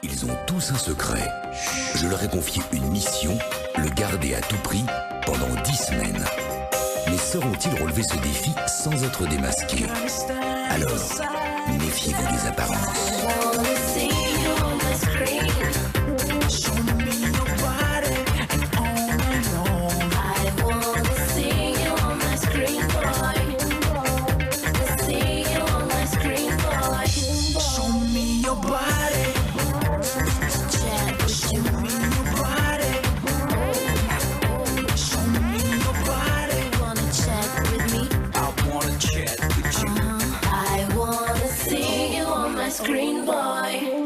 Ils ont tous un secret. Je leur ai confié une mission, le garder à tout prix pendant 10 semaines. Mais sauront-ils relever ce défi sans être démasqués? Alors, méfiez-vous des apparences. Screen boy.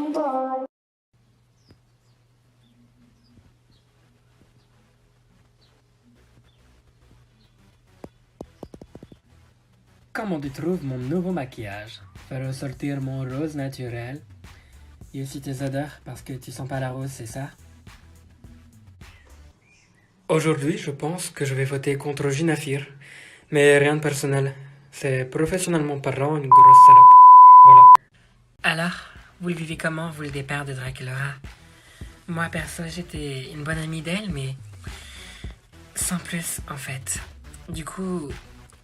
Comment tu trouves mon nouveau maquillage? Fait ressortir mon rose naturel. Et aussi tes odeurs, parce que tu sens pas la rose, c'est ça? Aujourd'hui, je pense que je vais voter contre Ginafir. Mais rien de personnel. C'est professionnellement parlant une grosse salope. Voilà. Alors, vous le vivez comment, vous le départ de Draculaura? Moi, perso, j'étais une bonne amie d'elle, mais sans plus, en fait. Du coup,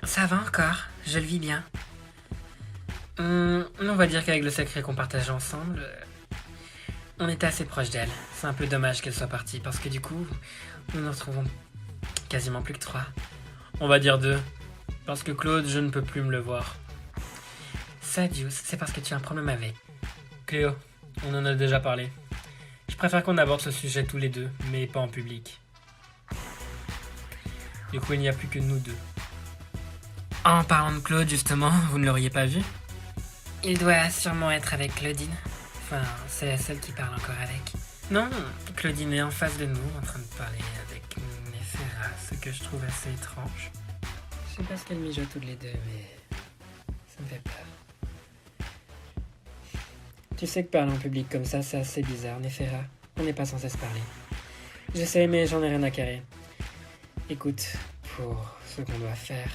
ça va encore, je le vis bien. On va dire qu'avec le secret qu'on partage ensemble, on était assez proche d'elle. C'est un peu dommage qu'elle soit partie, parce que du coup, nous nous retrouvons quasiment plus que 3. On va dire 2, parce que Claude, je ne peux plus me le voir. Sadius, c'est parce que tu as un problème avec. Cléo, on en a déjà parlé. Je préfère qu'on aborde ce sujet tous les deux, mais pas en public. Du coup, il n'y a plus que nous deux. En parlant de Claude, justement, vous ne l'auriez pas vu? Il doit sûrement être avec Claudine. Enfin, c'est la seule qui parle encore avec. Non, Claudine est en face de nous, en train de parler avec Néphera, ce que je trouve assez étrange. Je sais pas ce qu'elles mijotent toutes les deux, mais ça me fait peur. Tu sais que parler en public comme ça, c'est assez bizarre, Néphera. On n'est pas censé se parler. Je sais, mais j'en ai rien à carrer. Écoute, pour ce qu'on doit faire,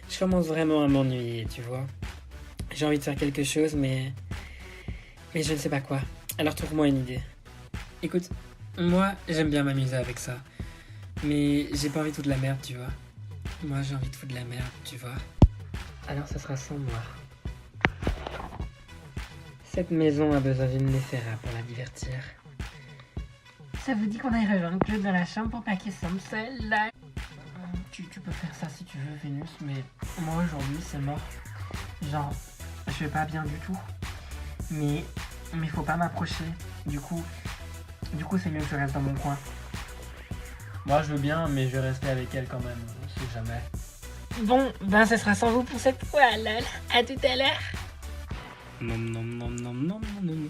je commence vraiment à m'ennuyer, tu vois. J'ai envie de faire quelque chose, mais je ne sais pas quoi. Alors trouve-moi une idée. Écoute, moi, j'aime bien m'amuser avec ça. Mais j'ai pas envie de foutre de la merde, tu vois. Moi, j'ai envie de foutre de la merde, tu vois. Alors ça sera sans moi. Cette maison a besoin d'une Néphera pour la divertir. Ça vous dit qu'on aille rejoindre Claude dans la chambre pour pas qu'il semble seul, là? Tu peux faire ça si tu veux, Vénus, mais moi aujourd'hui c'est mort. Genre, je vais pas bien du tout. Mais faut pas m'approcher. Du coup c'est mieux que je reste dans mon coin. Moi je veux bien, mais je vais rester avec elle quand même, on sait jamais. Bon, ben ce sera sans vous pour cette fois, lol. À tout à l'heure. Non.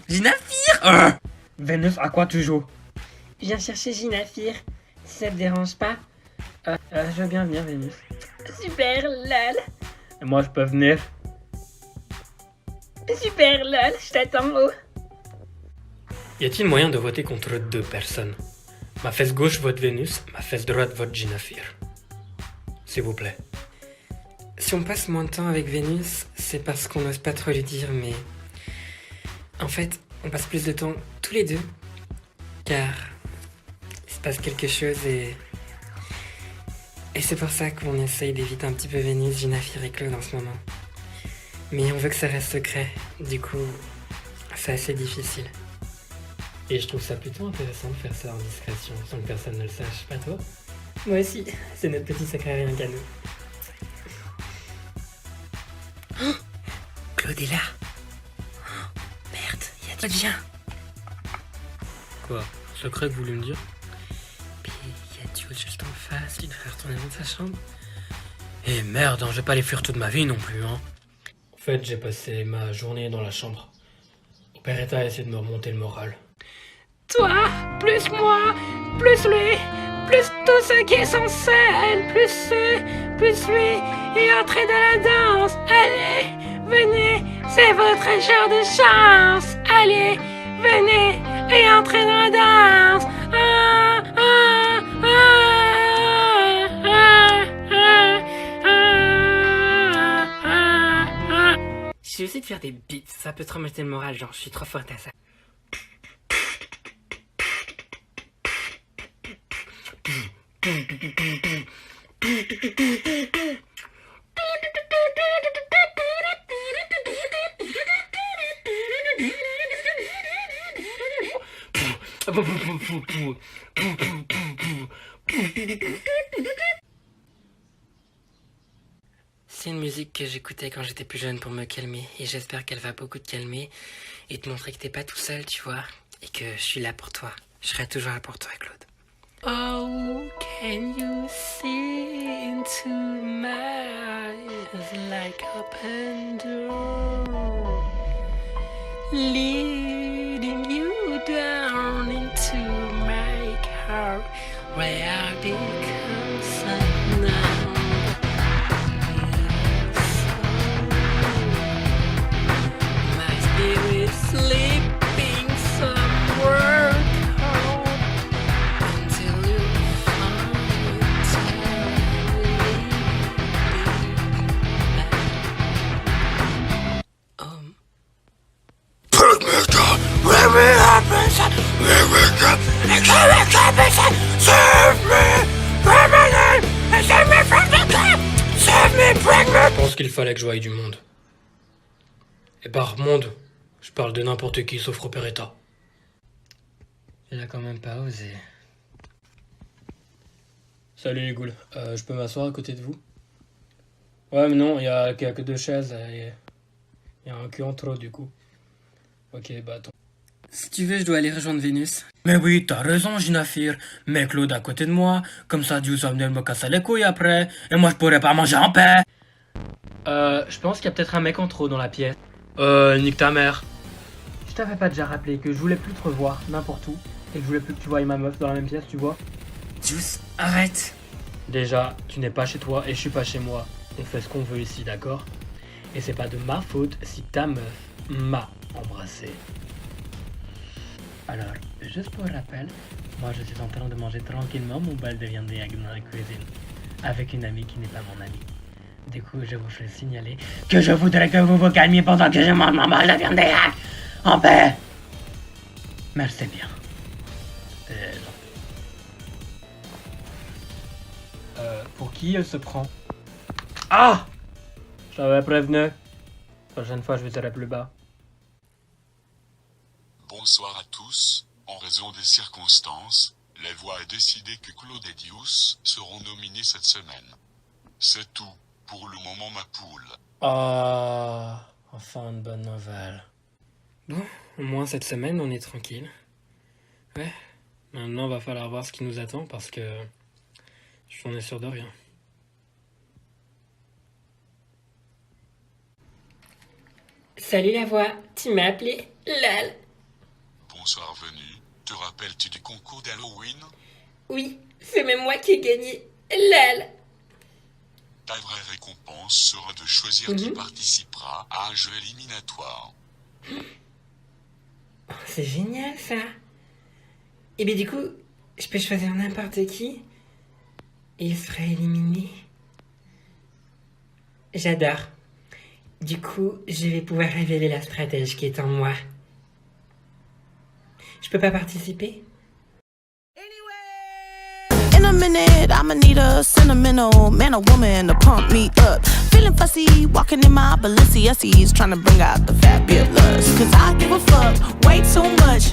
Ginafir! Vénus, à quoi tu joues? Je viens chercher Ginafir, si ça te dérange pas. Je veux bien venir, Vénus. Super, lol. Et moi, je peux venir? Super, lol, je t'attends, oh. Y a-t-il moyen de voter contre 2 personnes? Ma fesse gauche vote Vénus, ma fesse droite vote Ginafir. S'il vous plaît. Si on passe moins de temps avec Vénus, c'est parce qu'on n'ose pas trop lui dire, mais... En fait, on passe plus de temps tous les deux, car il se passe quelque chose et c'est pour ça qu'on essaye d'éviter un petit peu Vénus, Ginafir et Claude en ce moment. Mais on veut que ça reste secret, du coup, c'est assez difficile. Et je trouve ça plutôt intéressant de faire ça en discrétion, sans que personne ne le sache, pas toi? Moi aussi, c'est notre petit secret rien qu'à nous. Oh, Claude est là. Oh, merde, il y a du chien. Quoi? Secret que vous voulez me dire? Puis il y a Jules juste en face qui devrait retourner dans sa chambre. Et merde, hein, je vais pas les fuir toute ma vie non plus, hein. En fait, j'ai passé ma journée dans la chambre. Operetta a essayé de me remonter le moral. Toi, plus moi, plus lui, plus tout ce qui est censé elle, plus lui, et entrez dans la danse. Allez, venez, c'est votre jour de chance. Allez, venez, et entrez dans la danse. J'ai essayé de faire des beats, ça peut te remonter le moral, genre je suis trop forte à ça. C'est une musique que j'écoutais quand j'étais plus jeune pour me calmer, et j'espère qu'elle va beaucoup te calmer et te montrer que t'es pas tout seul, tu vois, et que je suis là pour toi. Je serai toujours là pour toi, Claude. Oh, can you see into my eyes like a door, leading you down into my car where I become some now. My spirit sleeping somewhere cold until you Je pense qu'il fallait que je voie du monde. Et par monde, je parle de n'importe qui sauf Roperetta. Il a quand même pas osé. Salut les ghouls, je peux m'asseoir à côté de vous? Ouais mais non, il y a que 2 chaises et il y a un cul en trop du coup. Ok, bah attends. Si tu veux, je dois aller rejoindre Vénus. Mais oui, t'as raison, Ginafir. Mets Claude à côté de moi, comme ça Dieu va venir me casser les couilles après, et moi je pourrais pas manger en paix. Je pense qu'il y a peut-être un mec en trop dans la pièce. Nique ta mère. Je t'avais pas déjà rappelé que je voulais plus te revoir n'importe où, et que je voulais plus que tu voyes ma meuf dans la même pièce, tu vois? Juice, arrête. Déjà, tu n'es pas chez toi et je suis pas chez moi. On fait ce qu'on veut ici, d'accord? Et c'est pas de ma faute si ta meuf m'a embrassé. Alors, juste pour rappel, moi je suis en train de manger tranquillement mon bol de viande hachée dans la cuisine, avec une amie qui n'est pas mon amie. Du coup, je vous ferai signaler que je voudrais que vous vous calmiez pendant que je mange mon bol de viande hachée en paix. Merci bien. Pour qui elle se prend? Ah! Je t'avais prévenu. La prochaine fois, je viserai plus bas. Bonsoir à tous. En raison des circonstances, les voix a décidé que Claude et Dius seront nominés cette semaine. C'est tout pour le moment, ma poule. Ah, enfin une bonne nouvelle. Bon, au moins cette semaine, on est tranquille. Ouais, maintenant va falloir voir ce qui nous attend parce que j'en ai sûr de rien. Salut la voix, tu m'as appelé Lal. Bonsoir Venu. Te rappelles-tu du concours d'Halloween? Oui, c'est même moi qui ai gagné. Lal. Ta vraie récompense sera de choisir qui participera à un jeu éliminatoire. Oh, c'est génial ça. Et bien du coup, je peux choisir n'importe qui et il sera éliminé. J'adore. Du coup, je vais pouvoir révéler la stratège qui est en moi. Je peux pas participer? In a minute, I'ma need a sentimental man or woman to pump me up. Feeling fussy, walking in my Balenciennes, trying to bring out the fabulous. Cause I give a fuck way too much.